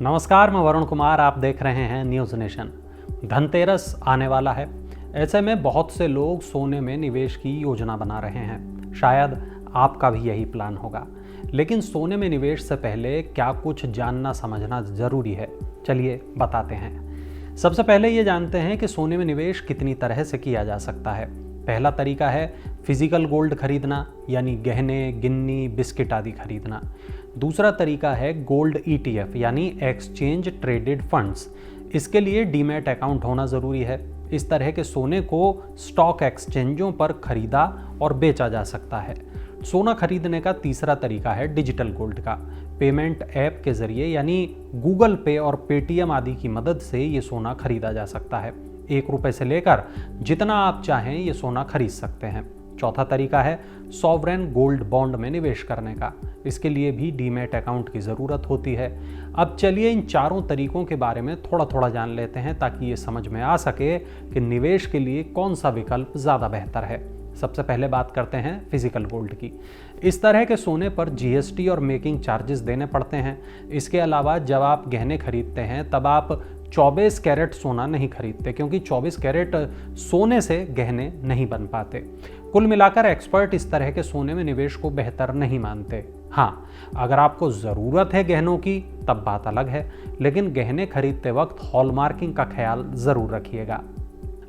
नमस्कार, मैं वरुण कुमार। आप देख रहे हैं न्यूज़ नेशन। धनतेरस आने वाला है। ऐसे में बहुत से लोग सोने में निवेश की योजना बना रहे हैं। शायद आपका भी यही प्लान होगा। लेकिन सोने में निवेश से पहले क्या कुछ जानना समझना ज़रूरी है? चलिए बताते हैं। सबसे पहले ये जानते हैं कि सोने में निवेश कितनी तरह से किया जा सकता है। पहला तरीका है फिजिकल गोल्ड खरीदना, यानी गहने, गिन्नी, बिस्किट आदि खरीदना। दूसरा तरीका है गोल्ड ETF यानी एक्सचेंज ट्रेडेड फंड्स। इसके लिए डीमैट अकाउंट होना ज़रूरी है। इस तरह के सोने को स्टॉक एक्सचेंजों पर खरीदा और बेचा जा सकता है। सोना खरीदने का तीसरा तरीका है डिजिटल गोल्ड का। पेमेंट ऐप के जरिए यानी गूगल पे और पेटीएम आदि की मदद से ये सोना खरीदा जा सकता है। 1 रुपये से लेकर जितना आप चाहें ये सोना खरीद सकते हैं। चौथा तरीका है सॉवरेन गोल्ड बॉन्ड में निवेश करने का। इसके लिए भी डीमैट अकाउंट की ज़रूरत होती है। अब चलिए इन चारों तरीकों के बारे में थोड़ा थोड़ा जान लेते हैं ताकि ये समझ में आ सके कि निवेश के लिए कौन सा विकल्प ज़्यादा बेहतर है। सबसे पहले बात करते हैं फिजिकल गोल्ड की। इस तरह के सोने पर GST और मेकिंग चार्जेस देने पड़ते हैं। इसके अलावा जब आप गहने खरीदते हैं तब आप 24 कैरेट सोना नहीं खरीदते, क्योंकि 24 कैरेट सोने से गहने नहीं बन पाते। कुल मिलाकर एक्सपर्ट इस तरह के सोने में निवेश को बेहतर नहीं मानते। हाँ, अगर आपको ज़रूरत है गहनों की तब बात अलग है, लेकिन गहने खरीदते वक्त हॉलमार्किंग का ख्याल ज़रूर रखिएगा।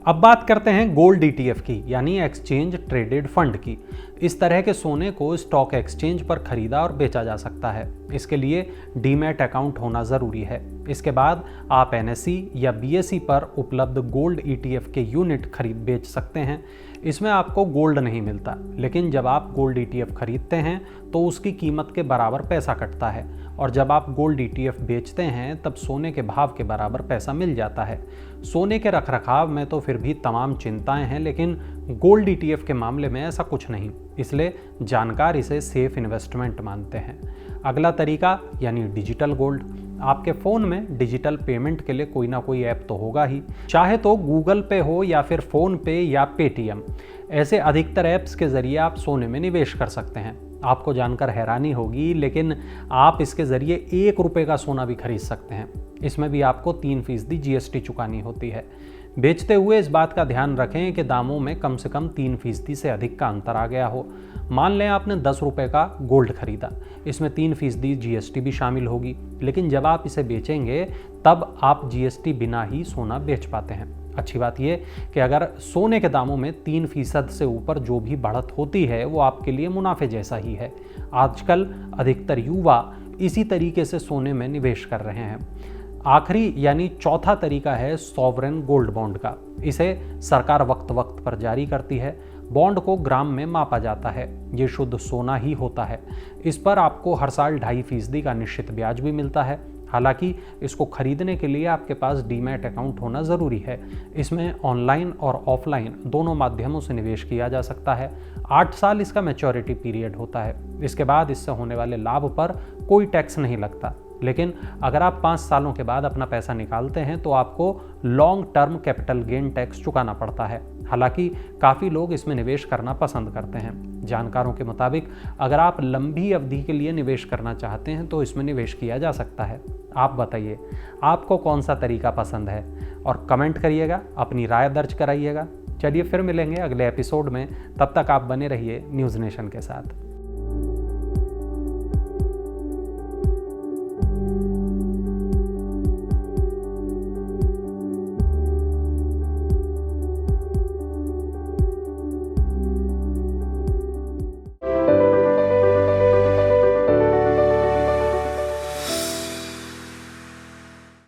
अब बात करते हैं गोल्ड ETF की, यानी एक्सचेंज ट्रेडेड फंड की। इस तरह के सोने को स्टॉक एक्सचेंज पर खरीदा और बेचा जा सकता है। इसके लिए डीमैट अकाउंट होना ज़रूरी है। इसके बाद आप NSE या BSE पर उपलब्ध गोल्ड ETF के यूनिट खरीद बेच सकते हैं। इसमें आपको गोल्ड नहीं मिलता, लेकिन जब आप गोल्ड ETF खरीदते हैं तो उसकी कीमत के बराबर पैसा कटता है, और जब आप गोल्ड ETF बेचते हैं तब सोने के भाव के बराबर पैसा मिल जाता है। सोने के रखरखाव में तो फिर भी तमाम चिंताएं हैं, लेकिन गोल्ड ETF के मामले में ऐसा कुछ नहीं, इसलिए जानकार इसे सेफ इन्वेस्टमेंट मानते हैं। अगला तरीका यानी डिजिटल गोल्ड। आपके फ़ोन में डिजिटल पेमेंट के लिए कोई ना कोई ऐप तो होगा ही, चाहे तो गूगल पे हो या फिर फ़ोन पे या पेटीएम। ऐसे अधिकतर ऐप्स के ज़रिए आप सोने में निवेश कर सकते हैं। आपको जानकर हैरानी होगी, लेकिन आप इसके ज़रिए 1 रुपये का सोना भी खरीद सकते हैं। इसमें भी आपको 3% GST चुकानी होती है। बेचते हुए इस बात का ध्यान रखें कि दामों में कम से कम 3% से अधिक का अंतर आ गया हो। मान लें आपने 10 रुपये का गोल्ड खरीदा, इसमें 3% GST भी शामिल होगी, लेकिन जब आप इसे बेचेंगे तब आप GST बिना ही सोना बेच पाते हैं। अच्छी बात यह कि अगर सोने के दामों में 3% से ऊपर जो भी बढ़त होती है वो आपके लिए मुनाफे जैसा ही है। आजकल अधिकतर युवा इसी तरीके से सोने में निवेश कर रहे हैं। आखिरी यानी चौथा तरीका है सॉवरेन गोल्ड बॉन्ड का। इसे सरकार वक्त वक्त पर जारी करती है। बॉन्ड को ग्राम में मापा जाता है। ये शुद्ध सोना ही होता है। इस पर आपको हर साल 2.5% का निश्चित ब्याज भी मिलता है। हालांकि इसको खरीदने के लिए आपके पास डीमैट अकाउंट होना ज़रूरी है। इसमें ऑनलाइन और ऑफलाइन दोनों माध्यमों से निवेश किया जा सकता है। 8 साल इसका मैच्योरिटी पीरियड होता है। इसके बाद इससे होने वाले लाभ पर कोई टैक्स नहीं लगता, लेकिन अगर आप 5 सालों के बाद अपना पैसा निकालते हैं तो आपको long term capital gain tax चुकाना पड़ता है। हालांकि काफ़ी लोग इसमें निवेश करना पसंद करते हैं। जानकारों के मुताबिक अगर आप लंबी अवधि के लिए निवेश करना चाहते हैं तो इसमें निवेश किया जा सकता है। आप बताइए, आपको कौन सा तरीका पसंद है? और कमेंट करिएगा, अपनी राय दर्ज कराइएगा। चलिए फिर मिलेंगे अगले एपिसोड में। तब तक आप बने रहिए न्यूज़ नेशन के साथ।